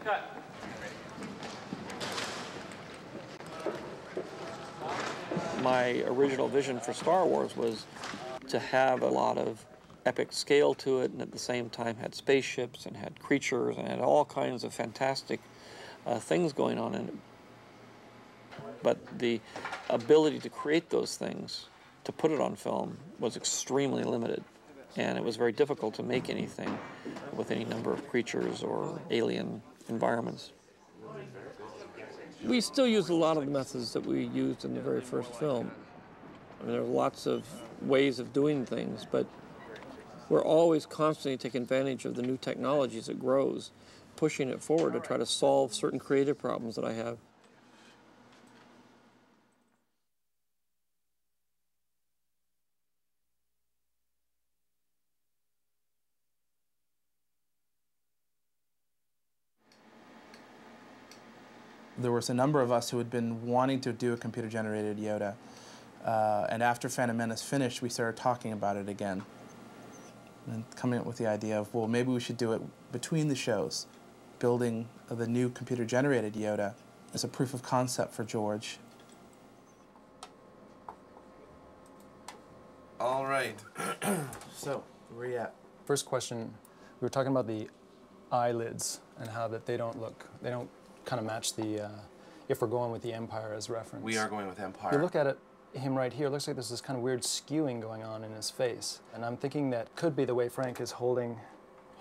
Cut. My original vision for Star Wars was to have a lot of epic scale to it, and at the same time had spaceships and had creatures and had all kinds of fantastic things going on in it. But the ability to create those things, to put it on film, was extremely limited. And it was very difficult to make anything with any number of creatures or alien environments. We still use a lot of the methods that we used in the very first film. I mean, there are lots of ways of doing things, but we're always constantly taking advantage of the new technology as it grows, pushing it forward to try to solve certain creative problems that I have. There was a number of us who had been wanting to do a computer-generated Yoda, and after Phantom Menace finished, we started talking about it again, and coming up with the idea of, well, maybe we should do it between the shows, building the new computer-generated Yoda as a proof of concept for George. All right. So, where are you at? First question, we were talking about the eyelids and how that they don't kind of match the, if we're going with the Empire as reference. We are going with Empire. You look at it, him right here, it looks like there's this kind of weird skewing going on in his face. And I'm thinking that could be the way Frank is holding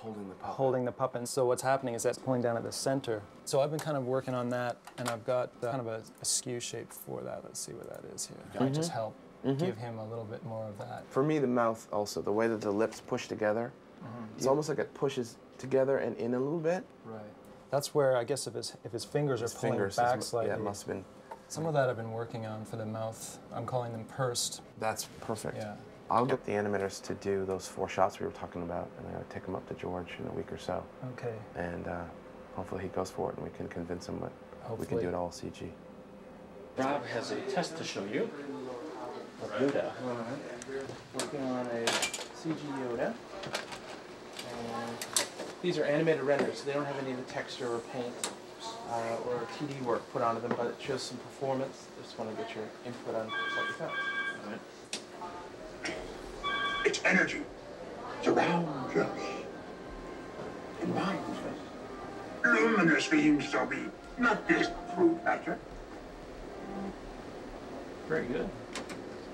the puppet. So what's happening is that's pulling down at the center. So I've been kind of working on that, and I've got kind of a skew shape for that. Let's see what that is here. That might just help give him a little bit more of that. For me, the mouth also, the way that the lips push together, it's almost like it pushes together and in a little bit. Right. That's where, I guess, if his fingers are pulling back slightly. Yeah, it must have been. Some of that I've been working on for the mouth. I'm calling them pursed. That's perfect. Yeah. I'll get the animators to do those 4 shots we were talking about, and I'll take them up to George in a week or so. Okay. And hopefully he goes for it, and we can convince him that we can do it all CG. Rob has a test to show you of Yoda. Working on a CG Yoda. And these are animated renders, so they don't have any of the texture or paint or 2D work put onto them, but it shows some performance. Just want to get your input on what you found. All right. Its energy surrounds us and binds us. Luminous beams shall be, not this crude matter. Very good.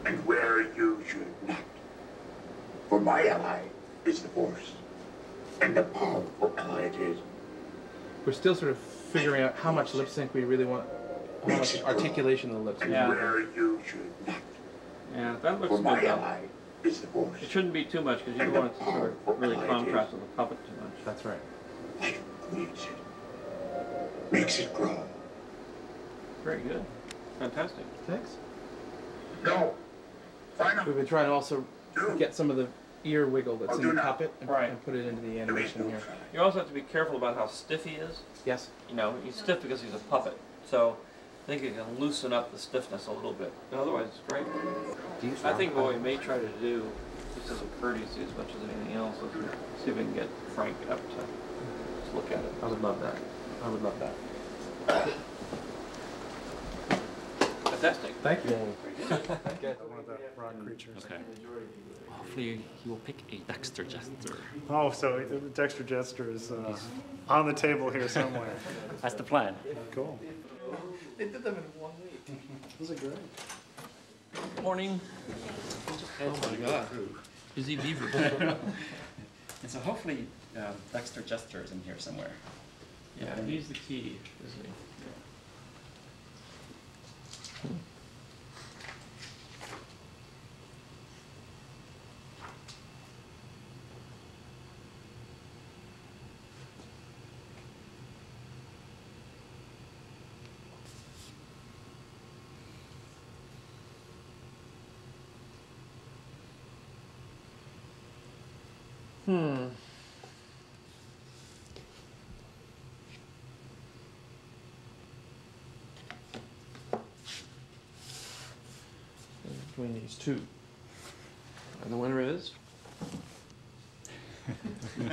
And where you should not. For my ally is the Force, and a powerful ally it is. We're still sort of figuring out how much lip sync we really want, how much articulation of the lips. Yeah. Where you should not. Yeah, that looks For my good. ally is the Force. It shouldn't be too much because you don't want it to sort of really contrast with the puppet too much. That's right. Light creates it, makes it grow. Very good. Fantastic. Thanks. No. Final. We've been trying to also get some of the ear wiggle that's in the puppet and, Right. and put it into the animation here. You also have to be careful about how stiff he is. Yes. You know, he's stiff because he's a puppet. So I think you can loosen up the stiffness a little bit. But otherwise, it's great. I think what we may try to do, just as a courtesy as much as anything else, is see if we can get Frank up to just look at it. I would love that. I would love that. Fantastic. Thank you. One of the rock creatures. Okay. Hopefully he will pick a Dexter Jester. Oh, so Dexter Jester is on the table here somewhere. That's the plan. Cool. They did them in 1 week. Those are great. Morning. Oh my God. Busy beaver. And so hopefully Dexter Jester is in here somewhere. Yeah, he's the key, isn't he? Between these two. And the winner is? Do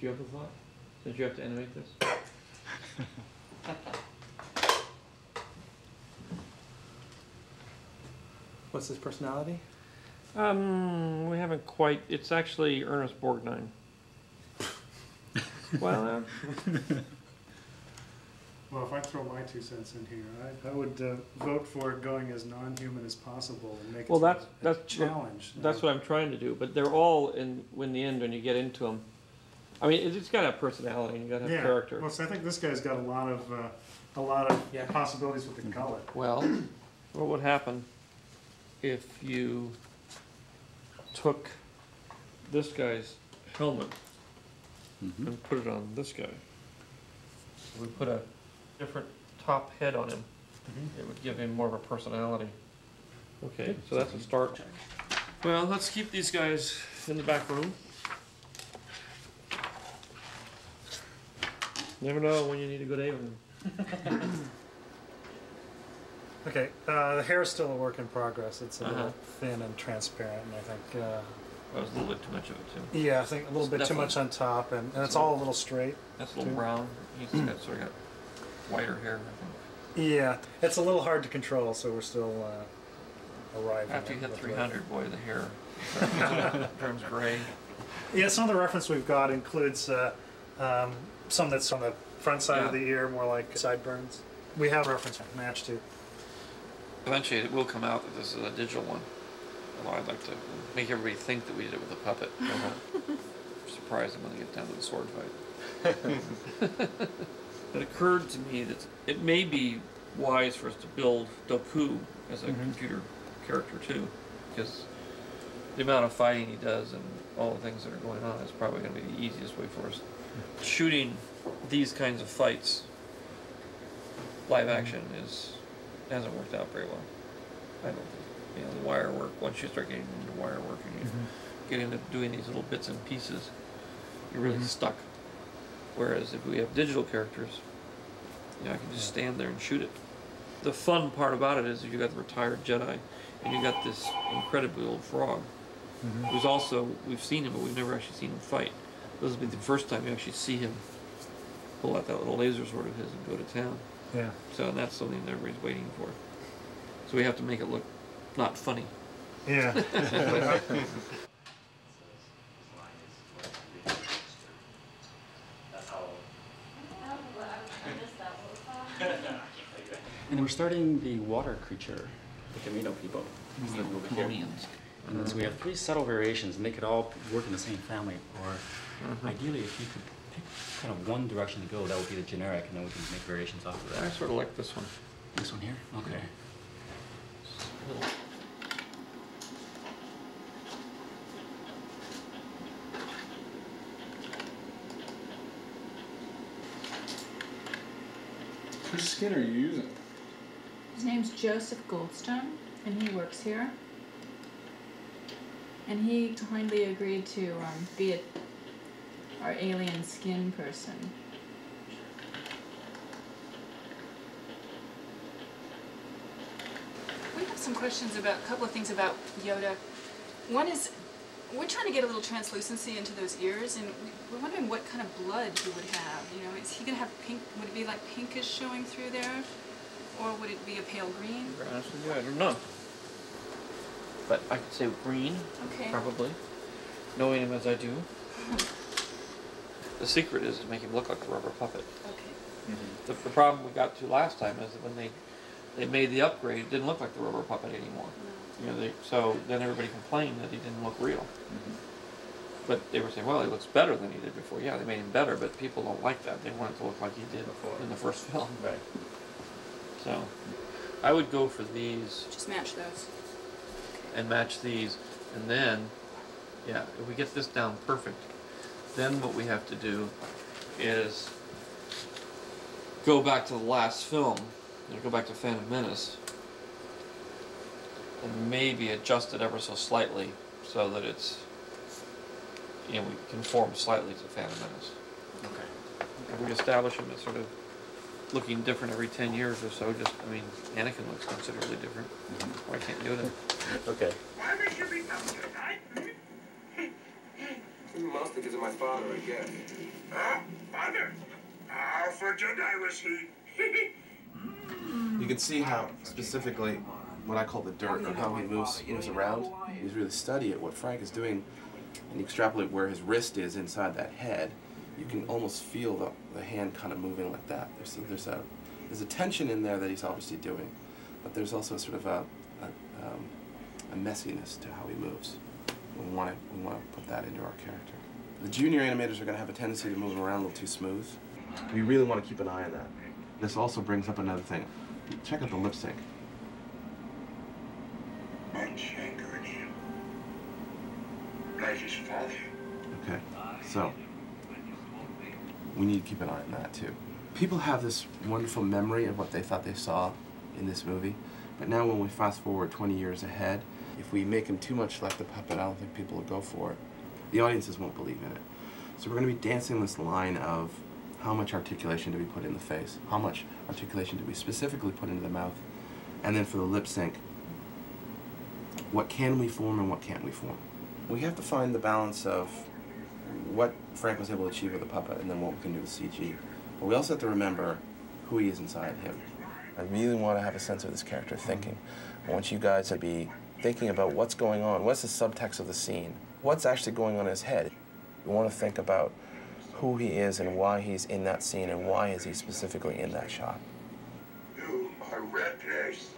you have a thought? Did you have to animate this? What's his personality? We haven't quite. It's actually Ernest Borgnine. Well, Well, if I throw my 2 cents in here, I would vote for going as non-human as possible and make it well, a that's challenge. That's what I'm trying to do. But they're all in the end when you get into them. I mean, it's got to have personality and you got to have character. Well, so I think this guy's got a lot of possibilities with the color. Well, what would happen if you took this guy's helmet and put it on this guy? We put a different top head on him. It would give him more of a personality. Okay, so that's a start. Well, let's keep these guys in the back room. Never know when you need a good alien. Okay, the hair is still a work in progress. It's a little thin and transparent, and I think... that was a little bit too much of it, too. Yeah, I think a little bit too much on top, and it's all a little straight. That's a little brown. He's got sort of got whiter hair, I think. Yeah, it's a little hard to control, so we're still arriving. After you hit 300, boy, the hair turns gray. Yeah, some of the reference we've got includes some that's on the front side of the ear, more like sideburns. We have reference match to. Eventually, it will come out that this is a digital one. Although I'd like to make everybody think that we did it with a puppet. Surprise them when they get down to the sword fight. It occurred to me that it may be wise for us to build Doku as a computer character too, because the amount of fighting he does and all the things that are going on is probably going to be the easiest way for us. Shooting these kinds of fights live action hasn't worked out very well. I don't think. You know, the wire work, once you start getting into wire work and you get into doing these little bits and pieces, you're really stuck. Whereas if we have digital characters, you know, I can just stand there and shoot it. The fun part about it is you got the retired Jedi and you got this incredibly old frog who's also, we've seen him, but we've never actually seen him fight. This will be the first time you actually see him pull out that little laser sword of his and go to town. Yeah. So that's something that everybody's waiting for. So we have to make it look not funny. Yeah. And we're starting the water creature, the Camino people. Over here. And then, so we have 3 subtle variations, and they could all work in the same family. Or ideally, if you could pick kind of one direction to go, that would be the generic, and then we can make variations off of that. I sort of like this one. This one here? Okay. Whose skin are you using? His name's Joseph Goldstone, and he works here. And he kindly agreed to be our alien skin person. We have some questions about a couple of things about Yoda. One is, we're trying to get a little translucency into those ears, and we're wondering what kind of blood he would have. You know, is he going to have pink? Would it be like pinkish showing through there, or would it be a pale green? To be honest with you, I don't know. But I could say green, probably, knowing him as I do. The secret is to make him look like a rubber puppet. Okay. The problem we got to last time is that when they made the upgrade, it didn't look like the rubber puppet anymore. You know, so then everybody complained that he didn't look real. But they were saying, well, he looks better than he did before. Yeah, they made him better, but people don't like that. They want it to look like he did in the first film. Right. So I would go for these. Just match those. And match these. And then, yeah, if we get this down perfect, then what we have to do is go back to the last film, go back to Phantom Menace, and maybe adjust it ever so slightly so that it's, you know, we conform slightly to Phantom Menace. Okay. If we establish him as sort of looking different every 10 years or so, just, I mean, Anakin looks considerably different. Why can't Yoda? Okay. Why did you become Jedi? Mostly because of my father, I guess. Ah, father. How for Jedi was he? You can see how, specifically, what I call the dirt, or how he moves around. You really study it, what Frank is doing, and you extrapolate where his wrist is inside that head. You can almost feel the hand kind of moving like that. There's a tension in there that he's obviously doing, but there's also sort of a messiness to how he moves. We want to put that into our character. The junior animators are going to have a tendency to move around a little too smooth. We really want to keep an eye on that. This also brings up another thing. Check out the lip sync. Much anger in him. Like his father. Okay, so we need to keep an eye on that too. People have this wonderful memory of what they thought they saw in this movie, but now when we fast forward 20 years ahead, if we make him too much like the puppet, I don't think people will go for it. The audiences won't believe in it. So we're going to be dancing this line of how much articulation do we put in the face? How much articulation do we specifically put into the mouth? And then for the lip sync, what can we form and what can't we form? We have to find the balance of what Frank was able to achieve with the puppet and then what we can do with CG. But we also have to remember who he is inside him. I really want to have a sense of this character thinking. I want you guys to be thinking about what's going on, what's the subtext of the scene, what's actually going on in his head. We want to think about who he is and why he's in that scene and why is he specifically in that shot. You are reckless.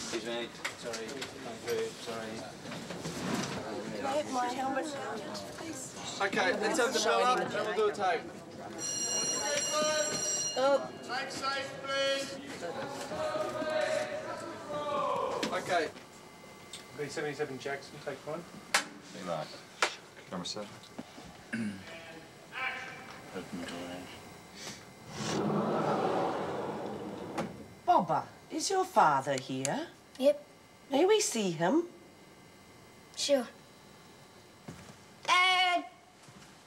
Excuse me. Sorry. Sorry. Can I have my helmet, please? Okay, let's have the build up and we'll do a take. Oh. Take safe, please. Okay. B-77 Jackson, take one. Hey, Mark. Number 7. Open door. Bobba, is your father here? Yep. May we see him? Sure. Dad!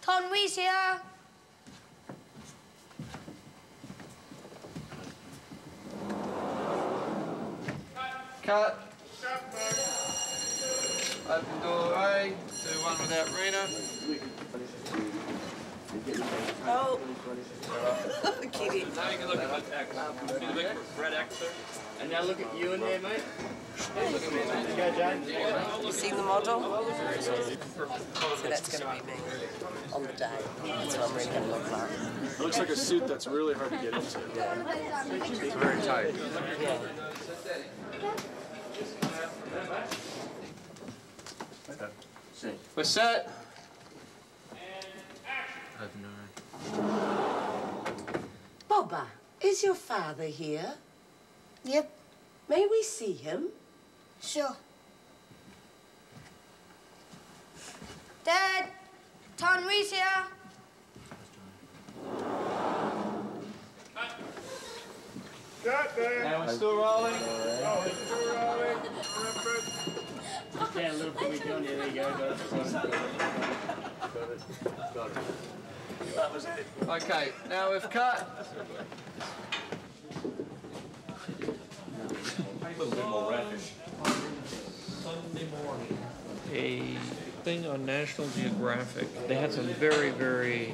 Tonwee's here. Cut. Open door A. Do one without Rena. Oh. Kitty. Now you can look at X. Do the big red X there. And now look at you in there, mate. Look at me, mate. You go, John. You seen the model? So that's going to be me on the day. That's what I'm really going to look like. It looks like a suit that's really hard to get into. It's very tight. Yeah. We're set. Bobba, is your father here? Yep. May we see him? Sure. Dad! Tonwee's here. Now we're still rolling. Yeah, a little bit we don't. Yeah, there you go. Got it. That was it. Okay, now we've cut. A little bit more reddish. Sunday morning. A thing on National Geographic. They had some very, very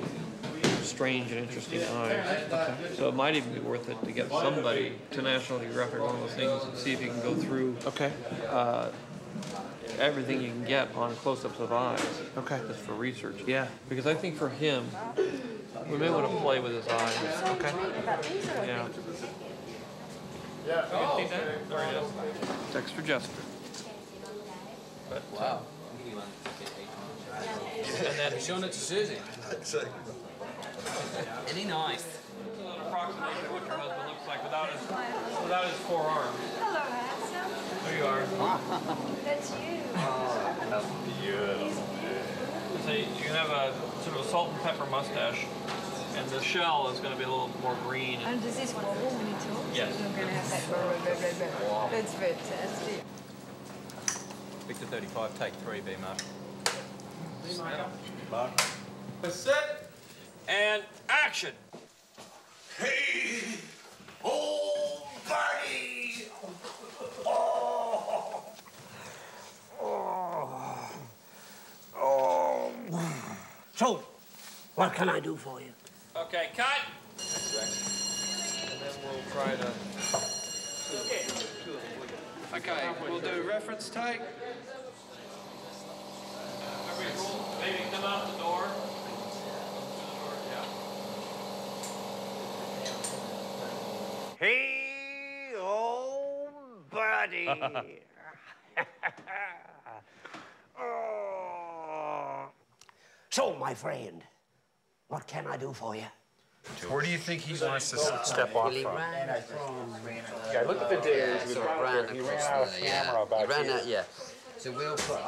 strange and interesting eyes. Okay. So it might even be worth it to get somebody to National Geographic, one of those things, and see if you can go through everything you can get on close-ups of eyes. Okay. Just for research. Yeah. Because I think for him, we may want to play with his eyes. Okay. Yeah. Yeah. You see that? There it is. It's extra Jester. But, wow. And then Showing it to Susie. Isn't he nice? Approximation of what your husband looks like without his forearms. Hello, handsome. There you are. That's you. That's beautiful. So you can have a sort of a salt and pepper mustache, and the shell is going to be a little more green. And does this wobble when you talk? Yes. So I'm going to have that blah, blah, blah, blah. That's fantastic. Victor 35, take 3, B Mark. Mark. Set and action. Hey, old buddy! Oh. Oh. So, what can I do for you? Okay, cut. And then we'll try to. Okay, we'll do reference take. Maybe come out the door. Hey, old buddy. Oh. So, my friend, what can I do for you? Where do you think he wants to step off from? Yeah, look at the days. He ran out of camera about here. Yeah. So we'll put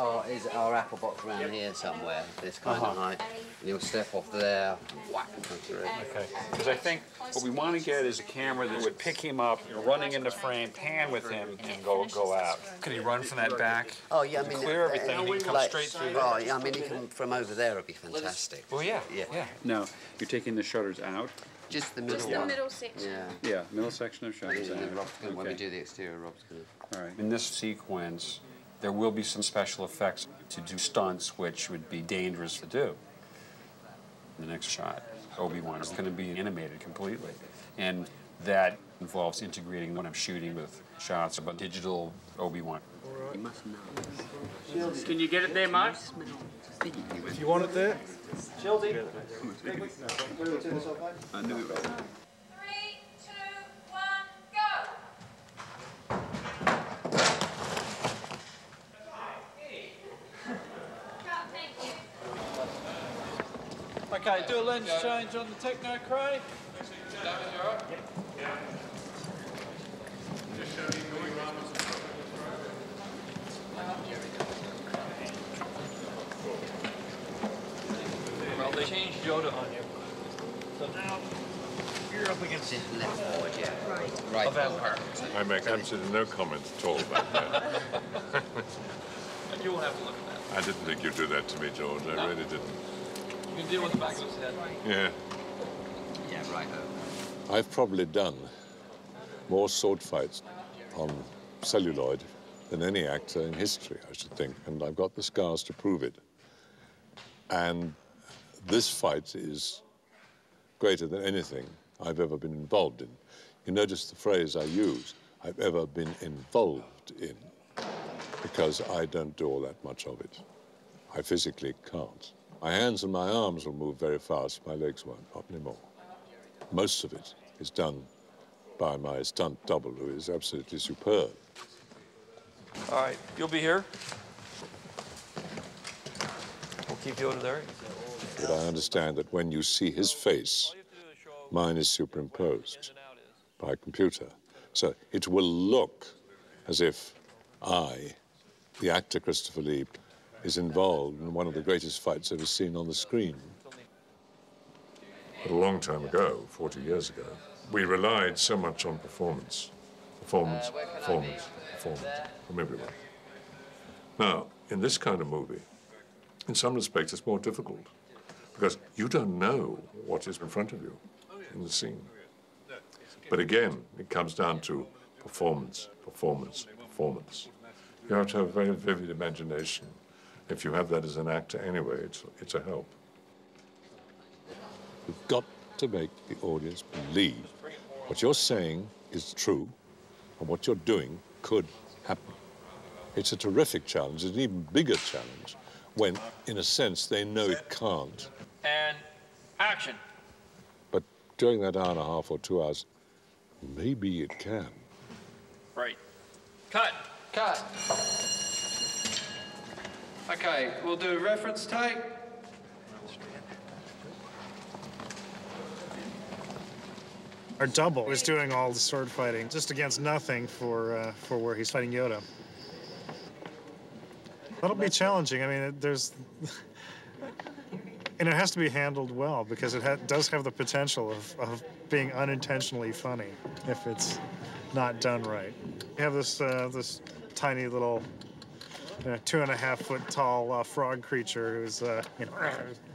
our apple box around here somewhere, this kind of height, and he'll step off there, whack, come through. Okay, because I think what we want to get is a camera that would pick him up, running into frame, pan with him, and go out. Could he run from that back? Oh yeah, I mean, clear everything, and he can come straight through there. Oh yeah, I mean, he can from over there. It'd be fantastic. Well, yeah. No, you're taking the shutters out. Just the middle Just the middle section. Yeah, middle section of shutters. When we do the exterior, Rob's gonna. All right. In this sequence, there will be some special effects to do stunts, which would be dangerous to do. The next shot, Obi-Wan is going to be animated completely, and that involves integrating what I'm shooting with shots of a digital Obi-Wan. You must know. Can you get it there, Mark? If you want it there. Childy. I knew it. 3, 2, 1, go! Okay, do a lens change on the Techno Crane. Well, they changed Yoda on you. So now you're up against it. Left forward, yeah. Right. Right. I make absolutely no comment at all about that. And you won't have to look at that. I didn't think you'd do that to me, George. I really didn't. You can deal with the back of his head. Yeah. Yeah, right. I've probably done more sword fights on celluloid than any actor in history, I should think, and I've got the scars to prove it. And this fight is greater than anything I've ever been involved in. You notice the phrase I use, I've ever been involved in, because I don't do all that much of it. I physically can't. My hands and my arms will move very fast, my legs won't, not anymore. Most of it is done by my stunt double, who is absolutely superb. All right, you'll be here. We'll keep Yoda there. But I understand that when you see his face, mine is superimposed by a computer. So it will look as if I, the actor Christopher Lee, is involved in one of the greatest fights ever seen on the screen. A long time ago, 40 years ago, we relied so much on performance. Performance from everyone. Now, in this kind of movie, in some respects, it's more difficult because you don't know what is in front of you in the scene. But again, it comes down to performance, performance, performance. You have to have a very vivid imagination. If you have that as an actor anyway, it's a help. You've got to make the audience believe what you're saying is true and what you're doing could happen. It's a terrific challenge. It's an even bigger challenge when, in a sense, they know it can't. And action. But during that hour and a half or 2 hours, maybe it can. Right. Cut. Cut. Okay, we'll do a reference take. Our double was doing all the sword fighting, just against nothing for where he's fighting Yoda. That'll be challenging. I mean, and it has to be handled well because it does have the potential of being unintentionally funny if it's not done right. You have this this tiny little a 2.5 foot tall frog creature who's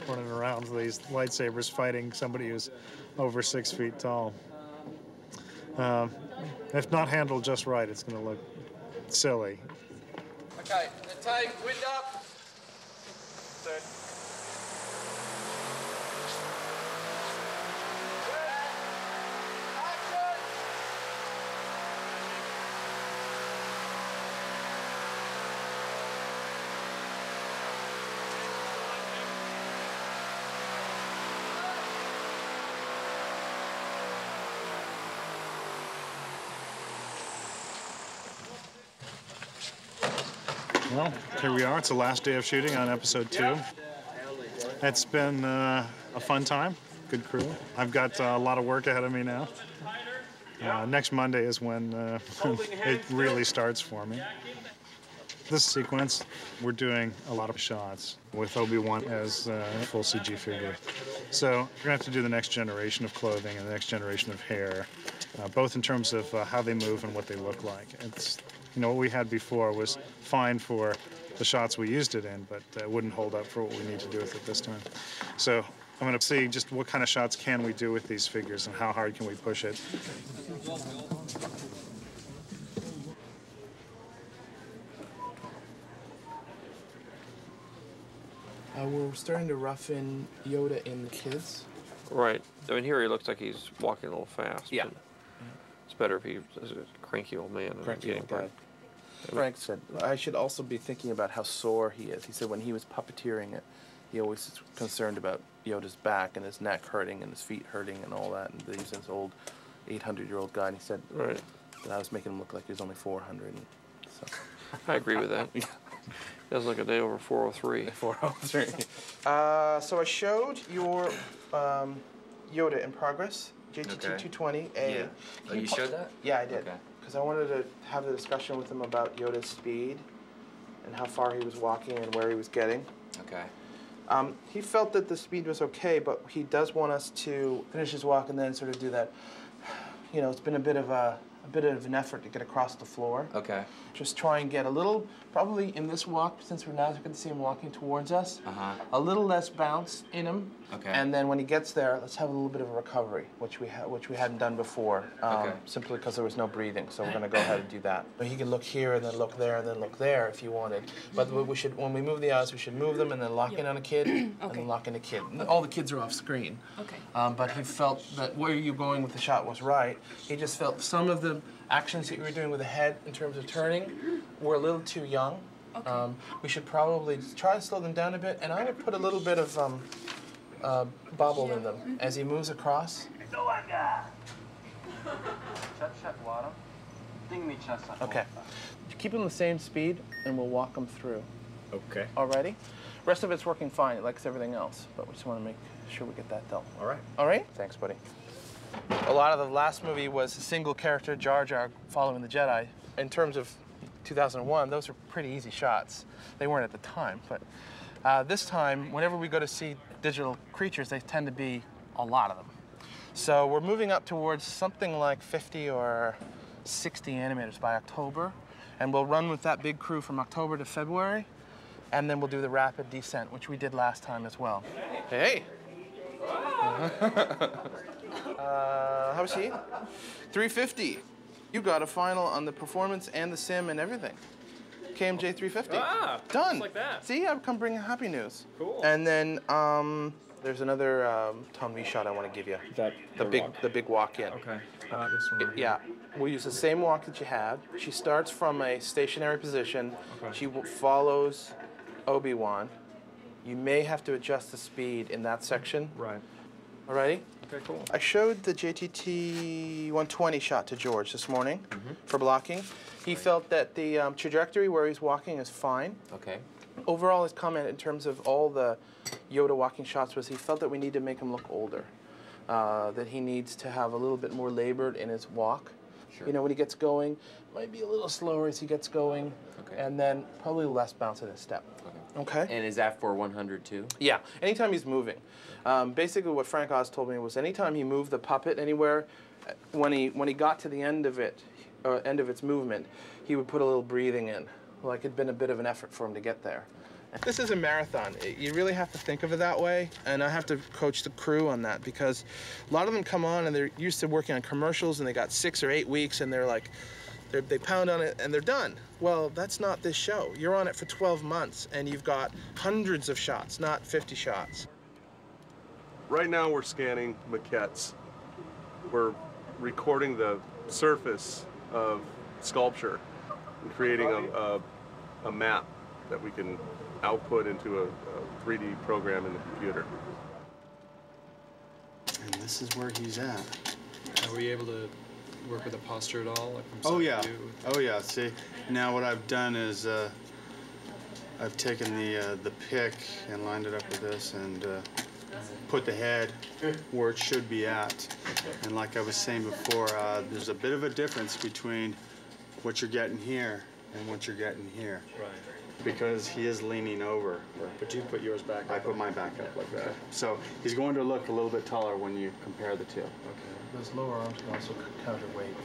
running around with these lightsabers fighting somebody who's over 6 feet tall. If not handled just right, it's going to look silly. Okay, the tape, wind up. Good. Well, here we are. It's the last day of shooting on episode 2. It's been a fun time, good crew. I've got a lot of work ahead of me now. Next Monday is when it really starts for me. This sequence, we're doing a lot of shots with Obi-Wan as a full CG figure. So we're going to have to do the next generation of clothing and the next generation of hair, both in terms of how they move and what they look like. It's, what we had before was fine for the shots we used it in, but it wouldn't hold up for what we need to do with it this time. So I'm going to see just what kind of shots can we do with these figures and how hard can we push it. We're starting to rough in Yoda in the kids. Right. I mean, here he looks like he's walking a little fast. Yeah. It's better if he's a cranky old man. Cranky old guy. Frank said, I should also be thinking about how sore he is. He said when he was puppeteering it, he always is concerned about Yoda's back and his neck hurting and his feet hurting and all that. And he's this old 800-year-old guy, and he said that I was making him look like he was only 400. And so. I agree with that. Does look a day over 403. 403. So I showed your Yoda in progress, JTT-220A. Yeah. Oh, you showed that? Yeah, I did. Okay. Because I wanted to have the discussion with him about Yoda's speed and how far he was walking and where he was getting. Okay. He felt that the speed was okay, but he does want us to finish his walk and then sort of do that. It's been a bit of an effort to get across the floor. Okay. Just try and get a little, probably in this walk, since we're now going to see him walking towards us, a little less bounce in him. Okay. And then when he gets there, let's have a little bit of a recovery, which we hadn't done before, simply because there was no breathing. So we're going to go ahead and do that. But he can look here and then look there and then look there if you wanted. But we should, when we move the eyes, we should move them and then lock in on a kid and then lock in a kid. All the kids are off screen. Okay. But he felt that where you're going with the shot was right. He just felt some of the actions that you were doing with the head in terms of turning were a little too young. Okay. We should probably try to slow them down a bit, and I would put a little bit of bobble in them as he moves across. Okay. Keep them the same speed, and we'll walk them through. Okay. Alrighty? Rest of it's working fine. It likes everything else, but we just want to make sure we get that done. All right. All right? Thanks, buddy. A lot of the last movie was a single character, Jar Jar, following the Jedi. In terms of 2001, those are pretty easy shots. They weren't at the time, but this time, whenever we go to see digital creatures, they tend to be a lot of them. So we're moving up towards something like 50 or 60 animators by October, and we'll run with that big crew from October to February, and then we'll do the rapid descent, which we did last time as well. Hey! How was he? 350. You got a final on the performance and the sim and everything. KMJ 350. Ah, done. Just like that. See, I've come bringing happy news. Cool. And then there's another Tom V shot I want to give you. The big walk-in. Okay. This one. Yeah. We'll use the same walk that you had. She starts from a stationary position. Okay. She follows Obi-Wan. You may have to adjust the speed in that section. Right. Alrighty? Okay, cool. I showed the JTT 120 shot to George this morning for blocking. He felt that the trajectory where he's walking is fine. Okay. Overall, his comment in terms of all the Yoda walking shots was he felt that we need to make him look older. That he needs to have a little bit more labored in his walk. Sure. You know, when he gets going, might be a little slower as he gets going. Okay. And then probably less bounce in his step. Okay. And is that for 100 too? Yeah, anytime he's moving. Basically what Frank Oz told me was anytime he moved the puppet anywhere, when he got to the end of it, end of its movement, he would put a little breathing in. like it'd been a bit of an effort for him to get there. This is a marathon. You really have to think of it that way, and I have to coach the crew on that because a lot of them come on and they're used to working on commercials and they got 6 or 8 weeks and they're like, they pound on it and they're done. Well, that's not this show. You're on it for 12 months and you've got hundreds of shots, not 50 shots. Right now we're scanning maquettes. We're recording the surface of sculpture and creating a map that we can output into a 3D program in the computer. And this is where he's at. Were you able to work with the posture at all? Like from Oh side yeah, view? oh yeah. See, now what I've done is I've taken the pick and lined it up with this and put the head where it should be at. And like I was saying before, there's a bit of a difference between what you're getting here and what you're getting here. Right. Because he is leaning over. But you put yours back up? I put mine back up like that. So he's going to look a little bit taller when you compare the two. Okay. Those lower arms can also counterweight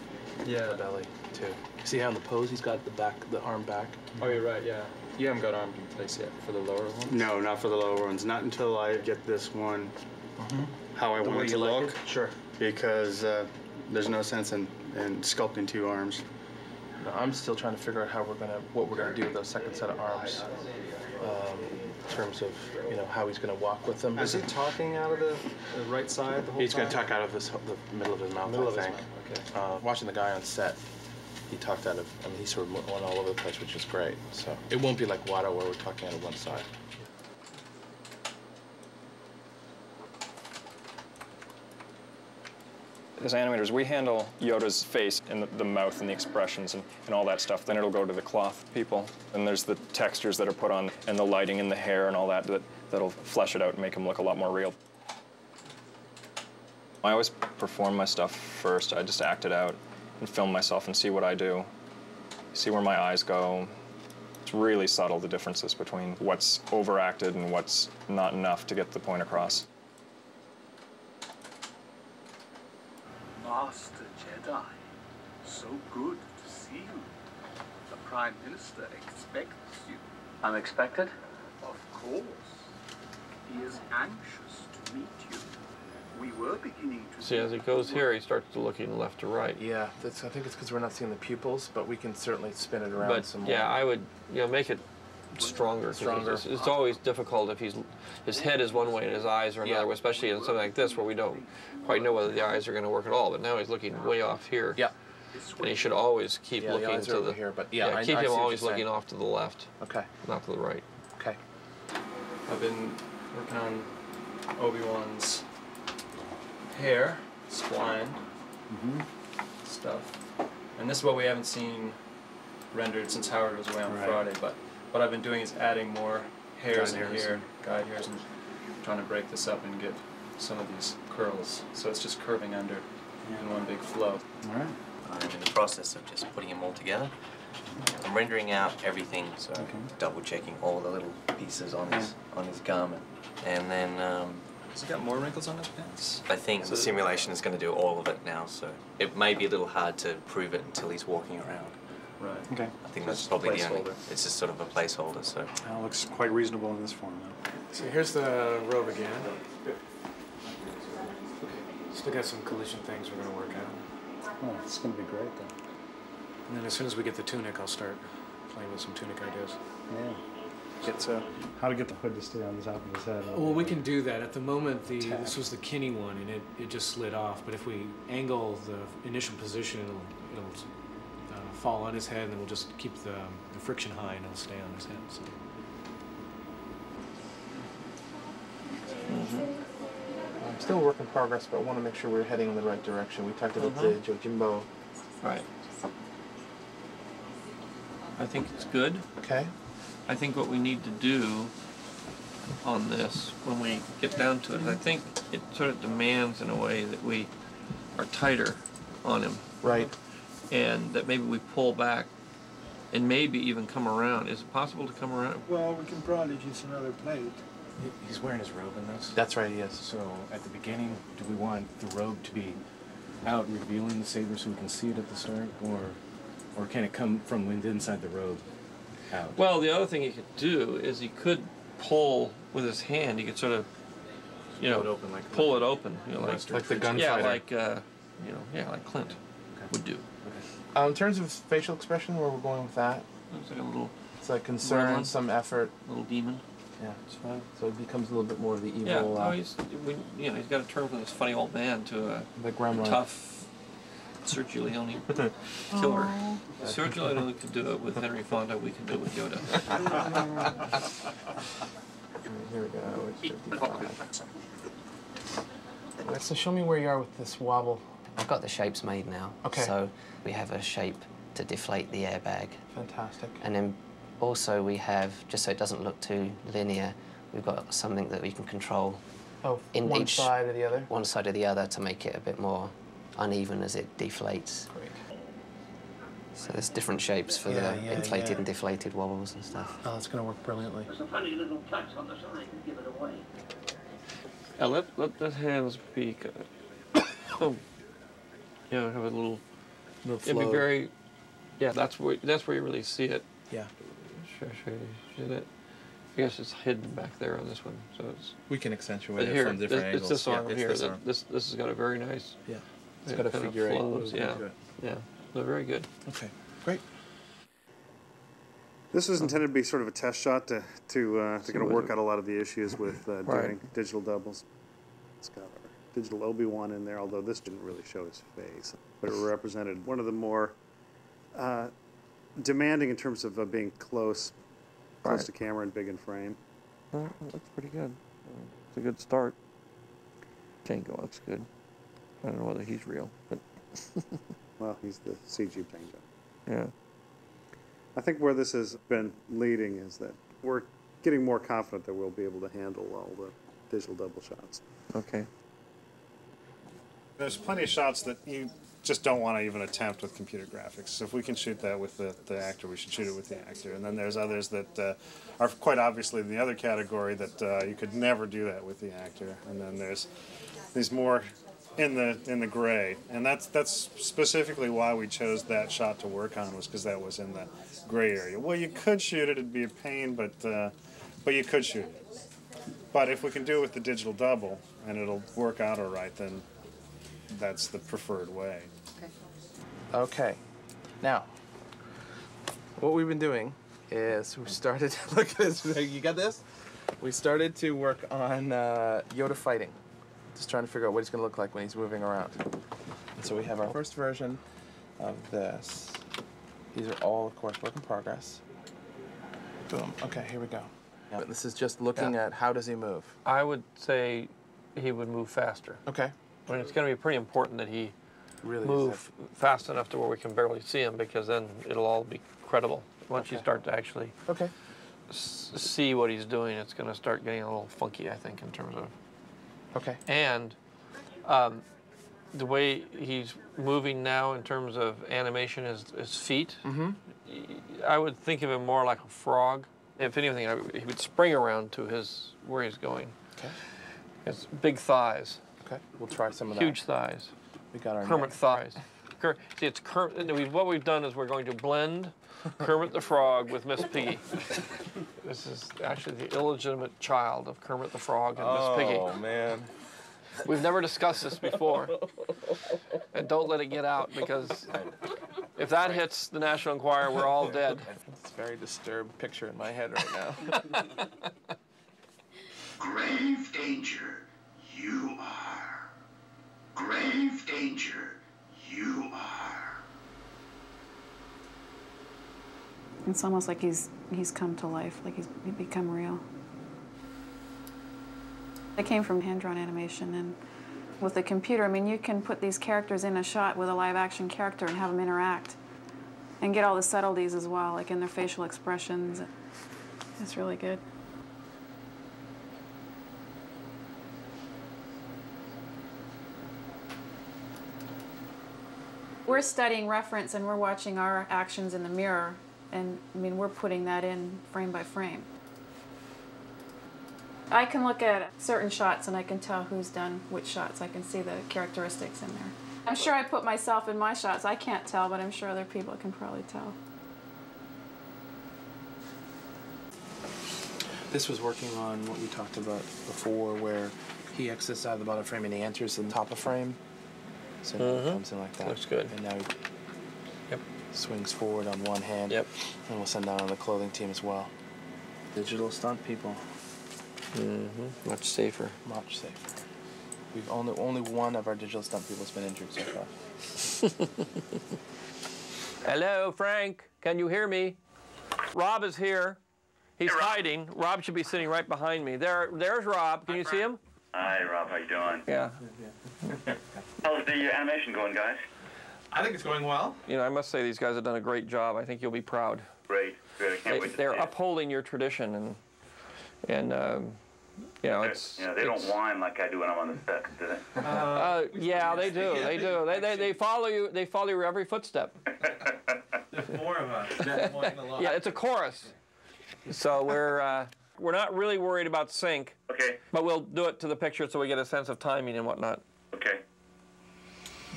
Yeah. the belly too. See how in the pose he's got the arm back? Oh, you're right, yeah. You haven't got arm in place yet for the lower ones? No, not for the lower ones. Not until I get this one how I want it to look. Sure. Because there's no sense in sculpting 2 arms. No, I'm still trying to figure out what we're gonna do with those second set of arms, in terms of how he's gonna walk with them. Is he talking out of the right side the whole He's time? gonna talk out of the middle of his mouth. Middle I of his think. mouth, okay. Watching the guy on set, he talked out of. I mean, he sort of went all over the place, which is great. So it won't be like Watto where we're talking out of one side. As animators, we handle Yoda's face and the mouth and the expressions and all that stuff. Then it'll go to the cloth people. And there's the textures that are put on and the lighting and the hair and all that'll flesh it out and make him look a lot more real. I always perform my stuff first. I just act it out and film myself and see what I do, see where my eyes go. It's really subtle, the differences between what's overacted and what's not enough to get the point across. Master Jedi, so good to see you. The Prime Minister expects you. Unexpected? Of course. He is anxious to meet you. We were beginning to See, as he goes here, he starts to looking left to right. Yeah, I think it's because we're not seeing the pupils, but we can certainly spin it around But some more. yeah, I would make it stronger. Stronger. It's always difficult if his head is one way and his eyes are another way, especially in something like this where we don't quite know whether the eyes are going to work at all. But now he's looking way off here. Yeah. And he should always keep the looking eyes are to over the here, but keep I see him what always you're looking saying. off to the left. Okay. Not to the right. Okay. I've been working on Obi-Wan's hair, spline, stuff. And this is what we haven't seen rendered since Howard was away on Friday, but what I've been doing is adding more hairs in here, guide hairs, and trying to break this up and get some of these curls. So it's just curving under in one big flow. All right. I'm in the process of just putting them all together. I'm rendering out everything, so double checking all the little pieces on his garment. And then has he got more wrinkles on his pants? I think the simulation is going to do all of it now, so it may be a little hard to prove it until he's walking around. Right. Okay. I think So that's it's probably a the only. placeholder. It's just sort of a placeholder. So. That looks quite reasonable in this form, though. So here's the robe again. Still got some collision things we're going to work out. Oh, it's going to be great, though. And then as soon as we get the tunic, I'll start playing with some tunic ideas. Yeah. How to get the hood to stay on the top of his head. Well, we can do that. At the moment, this was the Kinney one, and it just slid off. But if we angle the initial position, it'll fall on his head, and then we'll just keep the friction high, and it'll stay on his head. So. Still a work in progress, but I want to make sure we're heading in the right direction. We talked about the Jojimbo. Right. I think it's good. Okay. I think what we need to do on this, when we get down to it, is I think it sort of demands in a way that we are tighter on him. Right. And that maybe we pull back and maybe even come around. Is it possible to come around? Well, we can probably use another plate. He's wearing his robe in this? That's right, he is. So at the beginning, do we want the robe to be out revealing the saber so we can see it at the start? Or can it come from inside the robe? out. Well, the other thing he could do is he could pull with his hand. He could sort of, you know, pull it open. You know, like the gunfighter. Yeah, like you know, yeah, like Clint would do. In terms of facial expression, where we're going with that? Looks like a little. It's like concern, gremlin. some effort. Little demon. Yeah, it's fine. So it becomes a little bit more of the evil. Yeah, oh, he's got to turn from this funny old man to a the gremlin. Tough Sergio Leone killer. Oh. Sergio Leone could do it with Henry Fonda. We can do it with Yoda. Here we go. It's 55. So show me where you are with this wobble. I've got the shapes made now. Okay. So we have a shape to deflate the airbag. Fantastic. And then also we have, just so it doesn't look too linear, we've got something that we can control. Oh, in one each side or the other? One side or the other to make it a bit more uneven as it deflates. Great. So there's different shapes for the inflated and deflated wobbles and stuff. Oh, it's going to work brilliantly. There's a funny little touch on the side to give it away. Let the hands be. Oh, you know, have a little. It'd be flow. very. Yeah, that's where you really see it. Yeah. Show you that. I guess it's hidden back there on this one, so it's. We can accentuate here, it from different angles. It's this arm it's here. This arm. This has got a very nice. Yeah. It's got a figure eight. Flows, yeah. Yeah. They're very good. Okay. Great. This was intended to be sort of a test shot to kind of work out a lot of the issues with doing digital doubles. It's got our digital Obi-Wan in there, although this didn't really show his face, but it represented one of the more demanding in terms of being close to camera and big in frame. That's pretty good. It's a good start. Django looks good. I don't know whether he's real, but well, he's the CG Django. Yeah. I think where this has been leading is that we're getting more confident that we'll be able to handle all the digital double shots. Okay. There's plenty of shots that you just don't want to even attempt with computer graphics. So if we can shoot that with the actor, we should shoot it with the actor. And then there's others that are quite obviously in the other category that you could never do that with the actor. And then there's these more in the gray, and that's specifically why we chose that shot to work on, was because that was in the gray area. Well, you could shoot it; it'd be a pain, but you could shoot it. But if we can do it with the digital double and it'll work out all right, then that's the preferred way. Okay. Now, what we've been doing is we started. Look at this. You got this? We started to work on Yoda fighting. Just trying to figure out what he's going to look like when he's moving around. And so we have our first version of this. These are all, of course, work in progress. Boom. Okay, here we go. Yeah. This is just looking at how does he move. I would say he would move faster. Okay. I mean, it's going to be pretty important that he really move fast enough to where we can barely see him, because then it'll all be credible. Once you start to actually see what he's doing, it's going to start getting a little funky, I think, in terms of. Okay. And the way he's moving now in terms of animation, his feet, I would think of him more like a frog. If anything, he would spring around to where he's going. Okay. It's big thighs. Okay. We'll try some of that. Huge thighs. We got our Kermit thighs. See, it's Kermit. What we've done is we're going to blend Kermit the Frog with Miss Piggy. This is actually the illegitimate child of Kermit the Frog and Miss Piggy. Oh, man. We've never discussed this before. And don't let it get out, because if that hits the National Enquirer, we're all dead. It's a very disturbed picture in my head right now. Grave danger, you are. Grave danger, you are. It's almost like he's come to life, like he's become real. I came from hand-drawn animation, and with the computer, I mean, you can put these characters in a shot with a live-action character and have them interact and get all the subtleties as well, like in their facial expressions. It's really good. We're studying reference, and we're watching our actions in the mirror, and I mean, we're putting that in frame by frame. I can look at certain shots and I can tell who's done which shots. I can see the characteristics in there. I'm sure I put myself in my shots. I can't tell, but I'm sure other people can probably tell. This was working on what we talked about before, where he exits out of the bottom frame and he enters the top of frame. So it comes in like that. Looks good. And now he swings forward on one hand. Yep. And we'll send that on the clothing team as well. Digital stunt people. Much safer. Much safer. We've only one of our digital stunt people has been injured so far. Hello, Frank. Can you hear me? Rob is here. He's hiding. Rob should be sitting right behind me. There's Rob. Can you see him? Hi, Rob. How you doing? Yeah. How's the animation going, guys? I think it's going well. You know, I must say these guys have done a great job. I think you'll be proud. Great. Great. I can't wait to They're see it. upholding your tradition, and you know, They don't whine like I do when I'm on the set, do they? yeah, they do. They do. They follow you. They follow your every footstep. There's more of us. Yeah, it's a chorus. So we're not really worried about sync. Okay. But we'll do it to the picture so we get a sense of timing and whatnot. Okay.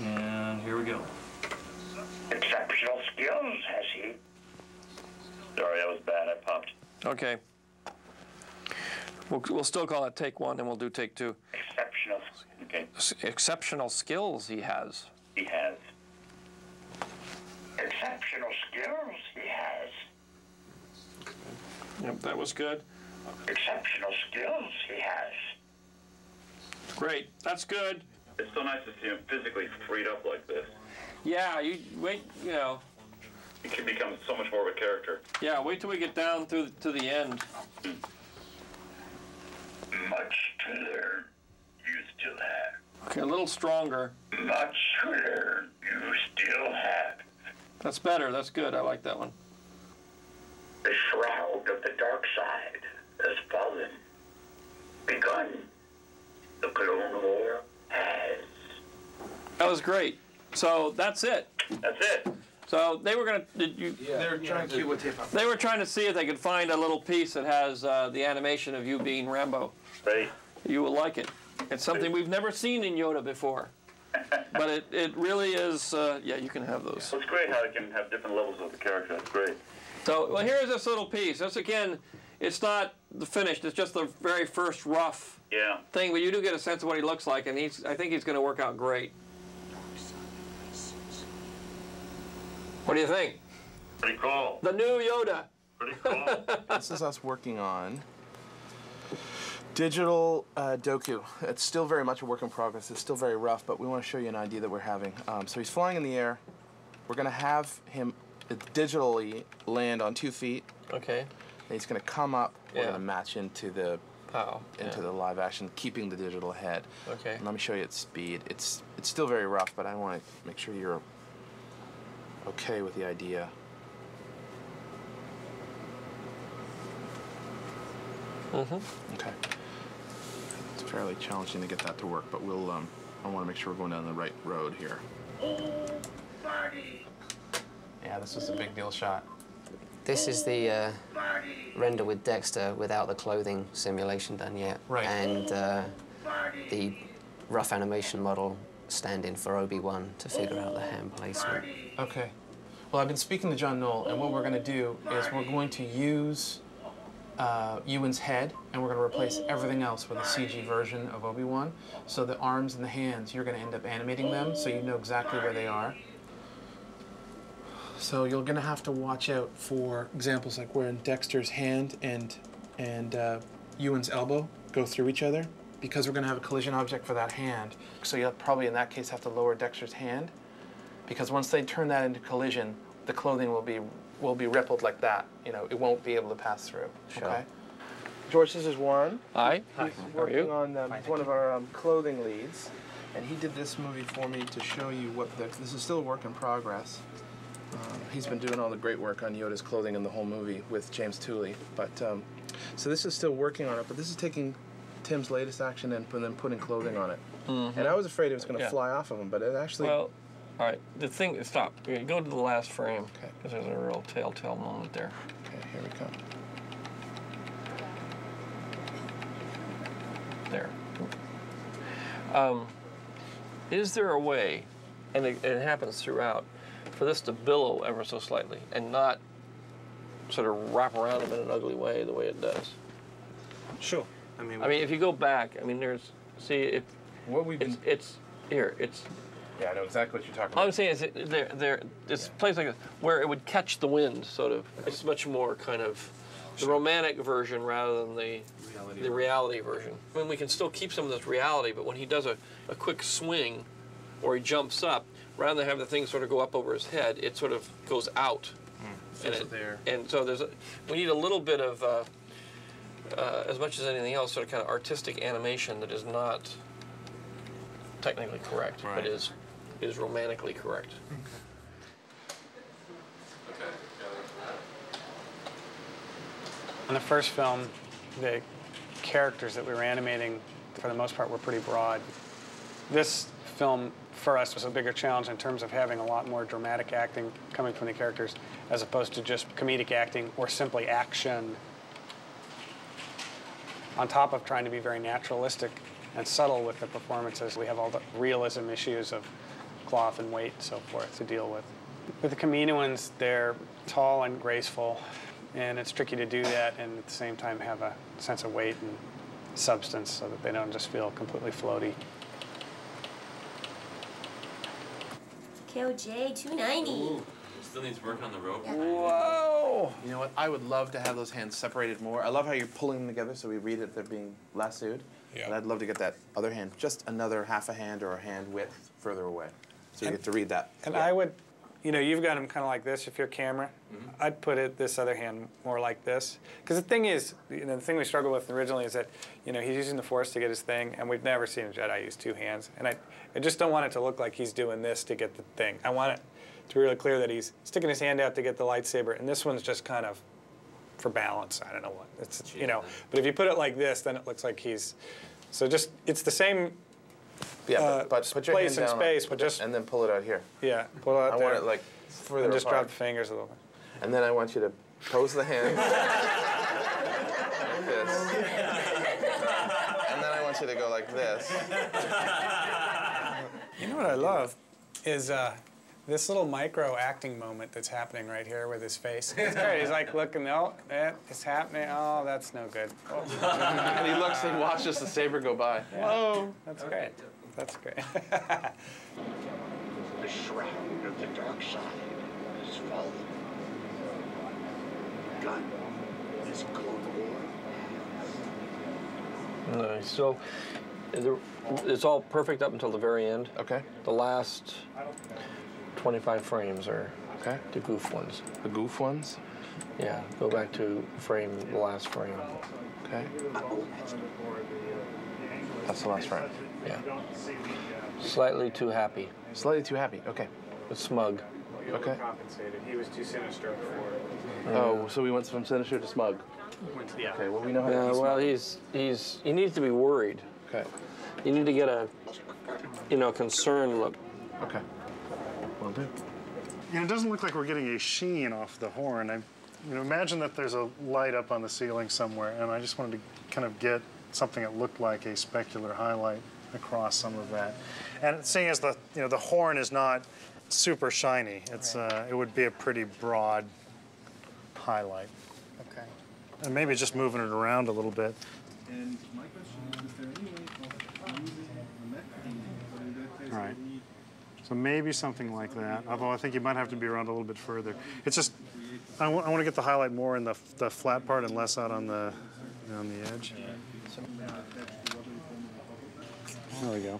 And here we go. Exceptional skills, has he? Sorry, that was bad. I popped. Okay. We'll still call it take one, and we'll do take two. Exceptional. Okay. Exceptional skills he has. He has. Exceptional skills he has. Yep, that was good. Exceptional skills he has. Great. That's good. It's so nice to see him physically freed up like this. Yeah, you wait. You know. He can become so much more of a character. Yeah, wait till we get down to the end. Much to learn, you still have. Okay, a little stronger. Much to learn, you still have. That's better. That's good. I like that one. The shroud of the dark side has fallen. Begun. The Clone War has. That was great. So that's it. That's it. So they were gonna. They're trying to cue what tape up. They were trying to see if they could find a little piece that has the animation of you being Rambo. Right. You will like it. It's something we've never seen in Yoda before. But it really is. Yeah, you can have those. Well, it's great how it can have different levels of the character. That's great. So well, here's this little piece. This again, it's not the finished. It's just the very first rough thing. But you do get a sense of what he looks like, and I think he's going to work out great. What do you think? Pretty cool. The new Yoda. Pretty cool. This is us working on digital Doku. It's still very much a work in progress. It's still very rough, but we want to show you an idea that we're having. So he's flying in the air. We're going to have him digitally land on 2 feet. Okay. And he's going to come up. We're going to match into the the live action, keeping the digital head. Okay. And let me show you its speed. It's still very rough, but I want to make sure you're okay with the idea. Okay. It's fairly challenging to get that to work, but we'll. I want to make sure we're going down the right road here. Yeah, this was a big deal shot. This is the render with Dexter without the clothing simulation done yet. Right. And the rough animation model stand-in for Obi-Wan to figure out the hand placement. Okay. Well, I've been speaking to John Knoll, and what we're going to do is we're going to use Ewan's head, and we're going to replace everything else with a CG version of Obi-Wan. So the arms and the hands, you're going to end up animating them so you know exactly where they are. So you're going to have to watch out for examples like where Dexter's hand and Ewan's elbow go through each other, because we're going to have a collision object for that hand. So you'll probably, in that case, have to lower Dexter's hand, because once they turn that into collision, the clothing will be rippled like that. You know, it won't be able to pass through. Sure. Okay. George, this is Warren. Hi. He's working on one of our clothing leads, and he did this movie for me to show you what this is still a work in progress. He's been doing all the great work on Yoda's clothing in the whole movie with James Tooley. But so this is still working on it, but this is taking Tim's latest action and then putting clothing on it. And I was afraid it was going to fly off of him, but it actually. Well, all right. The thing. Stop. Go to the last frame. Okay. Because there's a real telltale moment there. Okay. Here we come. There. Is there a way, and it happens throughout, for this to billow ever so slightly and not sort of wrap around him in an ugly way the way it does? Sure. I mean, if you go back, I mean, there's, see, if what we've been, it's here, it's. Yeah, I know exactly what you're talking All about. I'm saying is, this place like this, where it would catch the wind, sort of. It's much more kind of the romantic version rather than the reality version. I mean, we can still keep some of this reality, but when he does a quick swing, or he jumps up, rather than have the thing sort of go up over his head, it sort of goes out. And so we need a little bit of, as much as anything else, sort of kind of artistic animation that is not technically correct, but is romantically correct. In the first film, the characters that we were animating, for the most part, were pretty broad. This film, for us, was a bigger challenge in terms of having a lot more dramatic acting coming from the characters, as opposed to just comedic acting or simply action, on top of trying to be very naturalistic and subtle with the performances. We have all the realism issues of cloth and weight and so forth to deal with. With the Kaminoans, they're tall and graceful, and it's tricky to do that and at the same time have a sense of weight and substance so that they don't just feel completely floaty. KOJ 290. Still needs work on the rope. Whoa! You know what? I would love to have those hands separated more. I love how you're pulling them together so we read it they're being lassoed. Yeah. But I'd love to get that other hand just another half a hand or a hand width further away. So you get to read that. And I would, you know, you've got them kind of like this if you're camera. I'd put it this other hand more like this. Because the thing is, you know, the thing we struggled with originally is that, you know, he's using the Force to get his thing, and we've never seen a Jedi use two hands. And I just don't want it to look like he's doing this to get the thing. I want it to be really clear that he's sticking his hand out to get the lightsaber, and this one's just kind of for balance. I don't know what. It's, you know, but if you put it like this, then it looks like he's, so just, it's the same but put your place hand and down space, but just, and then pull it out here. Yeah, pull it out I there. want it like further and just apart. drop the fingers a little bit. And then I want you to pose the hands like this. And then I want you to go like this. You know what I love is this little micro acting moment that's happening right here with his face. It's great. He's like looking, oh, it's happening. Oh, that's no good. Oh. And he looks and watches the saber go by. Yeah. Whoa. That's great. That's great. The shroud of the dark side has fallen. Gun is Clone War. Nice. So it's all perfect up until the very end. Okay. The last 25 frames are the goof ones. The goof ones? Yeah. Go back to the last frame. Okay. That's the last frame. Yeah. Slightly too happy. Slightly too happy. Okay. But smug. Okay. Compensated. He was too sinister before. Oh, so we went from sinister to smug. Yeah. Okay. Well, we know how to Yeah. be smug. Well, he needs to be worried. Okay. You need to get a, concerned look. Okay. Will do. And it doesn't look like we're getting a sheen off the horn. Imagine that there's a light up on the ceiling somewhere, and I just wanted to kind of get something that looked like a specular highlight across some of that. And seeing as the horn is not super shiny, it's it would be a pretty broad highlight. Okay. And maybe just moving it around a little bit. And my question is there any way of using the mech painting? Right. So maybe something like that, although I think you might have to be around a little bit further. It's just, I want to get the highlight more in the flat part and less out on the edge. There we go.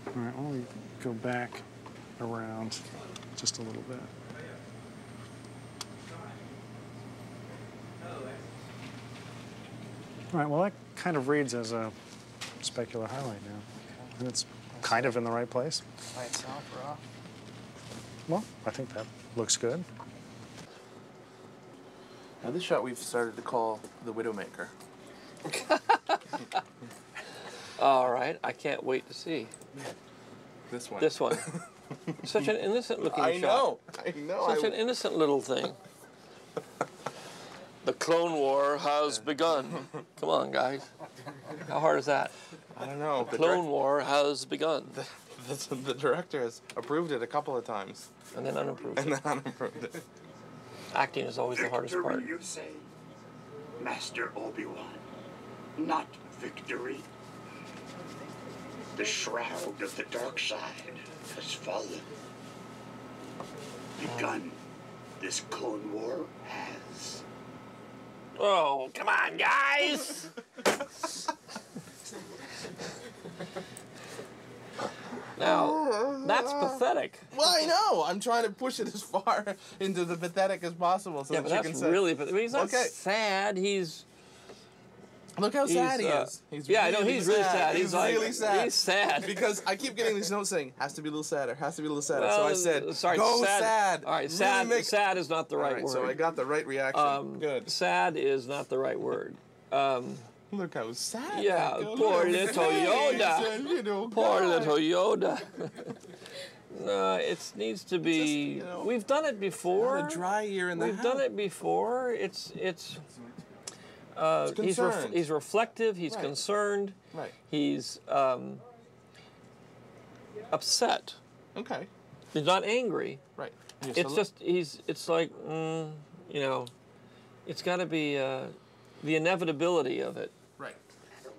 All right, why don't we go back around just a little bit. All right, well, that kind of reads as a specular highlight now. And it's kind of in the right place. By itself or off? Well, I think that looks good. Now this shot we've started to call the Widowmaker. All right, I can't wait to see. This one. This one. Such an innocent looking shot. I know. Such an innocent little thing. The Clone War has begun. Come on, guys. How hard is that? I don't know. The Clone War has begun. The director has approved it a couple of times. And then unapproved And then unapproved it. Acting is always the hardest Victory, part. you say, Master Obi-Wan, not victory. The shroud of the dark side has fallen. Begun. This Clone War has. Oh, come on, guys! Now, that's pathetic. Well, I know. I'm trying to push it as far into the pathetic as possible, so Yeah, that but you that's can say. really pathetic. I mean, he's not Okay. sad. He's. Look how sad he is. He's yeah, I know he's really sad. He's like, really sad. He's sad. Because I keep getting these notes saying, has to be a little sadder, has to be a little sadder. Well, so I said, sorry, go sad. All right, Really sad. make- Sad is not the right All right, word. so I got the right reaction. Good. Sad is not the right word. Look how sad. Yeah, that goes. poor Look little at his Yoda. face, and, you know, Poor God. little Yoda. No, it needs to be. Just, you know, we've done it before. a dry year in the We've done it before. It's. He's concerned. he's reflective. He's Right. concerned. Right. He's upset. Okay. He's not angry. Right. It's just It's like you know, it's got to be the inevitability of it. Right. I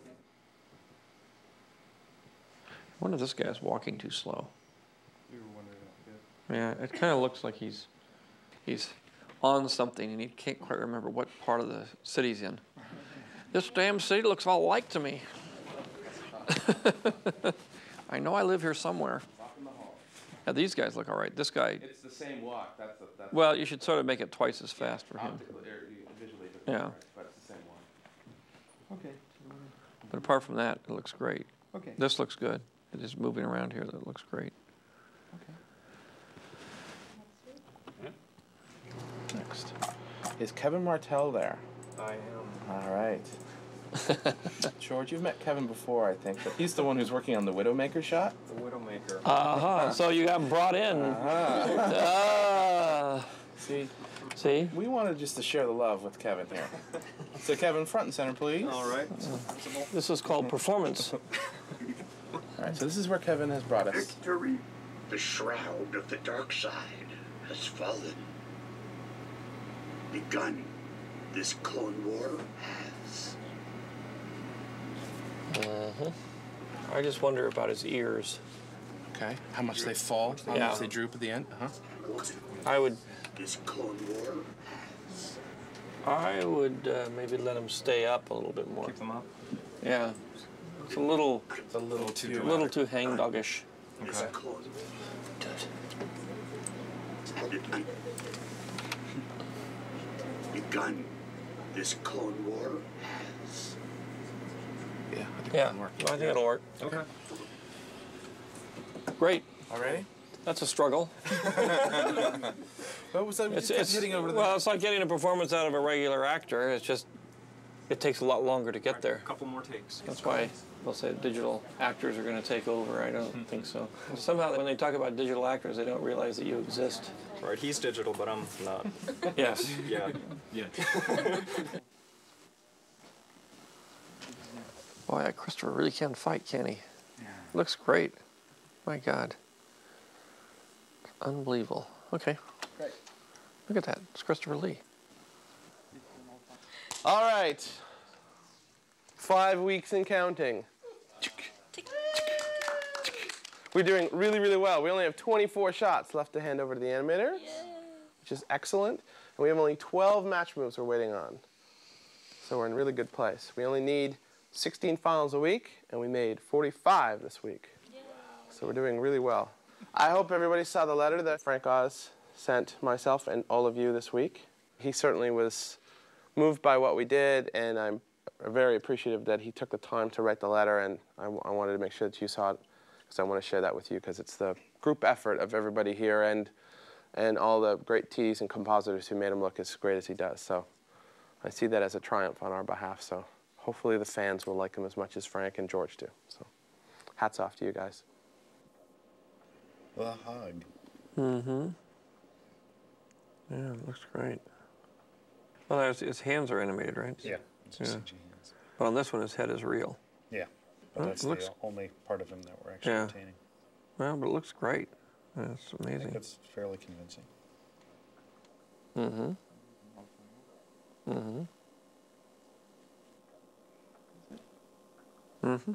wonder if this guy's walking too slow. You were wondering that, Yeah, it kind of looks like he's on something and he can't quite remember what part of the city he's in. This damn city looks all alike to me. I know I live here somewhere. Yeah, these guys look all right. This guy, It's the same walk. That's well, you should sort of make it twice as fast for him. Visually, Yeah. but it's the same walk. Okay. But apart from that, it looks great. Okay. This looks good. It is moving around here. That looks great. Next. Is Kevin Martell there? I am. All right. George, you've met Kevin before, I think, but he's the one who's working on the Widowmaker shot. The Widowmaker. So you got brought in. See? We wanted just to share the love with Kevin here. So Kevin, front and center, please. All right. This is called performance. All right, so this is where Kevin has brought us. Victory. The shroud of the dark side has fallen. Begun. This Clone War has. I just wonder about his ears. Okay, how much they fall, how Yeah. much they droop at the end. I would. This Clone War has. I would maybe let him stay up a little bit more. Keep them up. Yeah, it's a little too a little too hangdoggish. This Clone Begun. This Clone War has. Yeah, Yeah, I think it'll work. Okay. Great. All ready? That's a struggle. What was that? It's hitting over the. well, it's like getting a performance out of a regular actor. It's just, it takes a lot longer to get there. A couple more takes. That's why they'll say digital actors are going to take over. I don't think so. Somehow, when they talk about digital actors, they don't realize that you exist. Right, he's digital, but I'm not. Yes. Yeah. Yeah. Boy, that Christopher really can fight, can he? Yeah. Looks great. My God. Unbelievable. Okay. Great. Look at that. It's Christopher Lee. All right. 5 weeks and counting. We're doing really, really well. We only have 24 shots left to hand over to the animator, which is excellent. And we have only 12 match moves we're waiting on. So we're in really good place. We only need 16 finals a week, and we made 45 this week. So we're doing really well. I hope everybody saw the letter that Frank Oz sent myself and all of you this week. He certainly was moved by what we did, and I'm very appreciative that he took the time to write the letter, and I wanted to make sure that you saw it, because I want to share that with you, because it's the group effort of everybody here and all the great Ts and compositors who made him look as great as he does. So I see that as a triumph on our behalf. So hopefully the fans will like him as much as Frank and George do. So hats off to you guys. The hug. Mm-hmm. Yeah, it looks great. Well, his hands are animated, right? Yeah. It's just CG hands. But on this one, his head is real. Yeah. But Well, that's it looks- the only part of him that we're actually Yeah. retaining. Well, but it looks great. It's I amazing. think it's fairly convincing. Mm-hmm. Mm-hmm. Mm-hmm.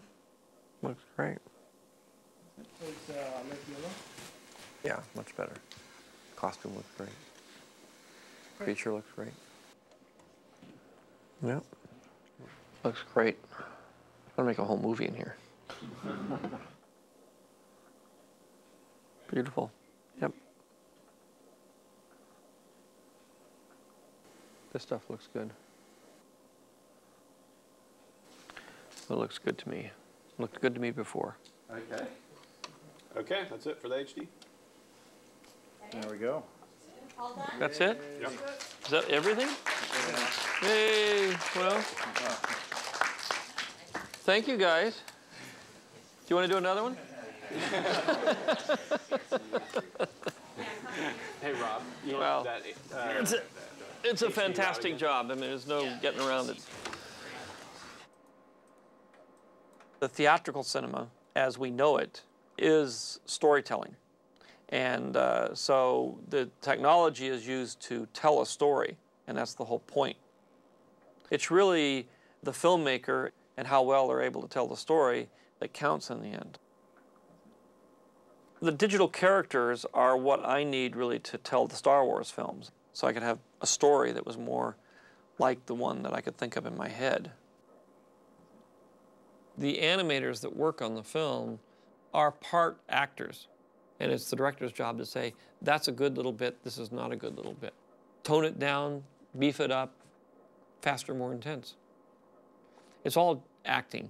Looks great. Yeah, much better. Costume looks great. Creature looks great. Yep. Looks great. I'm gonna make a whole movie in here. Beautiful. Yep. This stuff looks good. It looks good to me. Looked good to me before. Okay. Okay, that's it for the HD. There we go. That's it? Yep. Is that everything? Hey, well, thank you guys. Do you want to do another one? Hey, Rob. You Well, that, it's a fantastic job. I mean, there's no getting around it. The theatrical cinema, as we know it, is storytelling. And so the technology is used to tell a story, and that's the whole point. It's really the filmmaker and how well they're able to tell the story that counts in the end. The digital characters are what I need really to tell the Star Wars films, so I could have a story that was more like the one that I could think of in my head. The animators that work on the film are part actors. And it's the director's job to say, that's a good little bit, this is not a good little bit. Tone it down, beef it up, faster, more intense. It's all acting.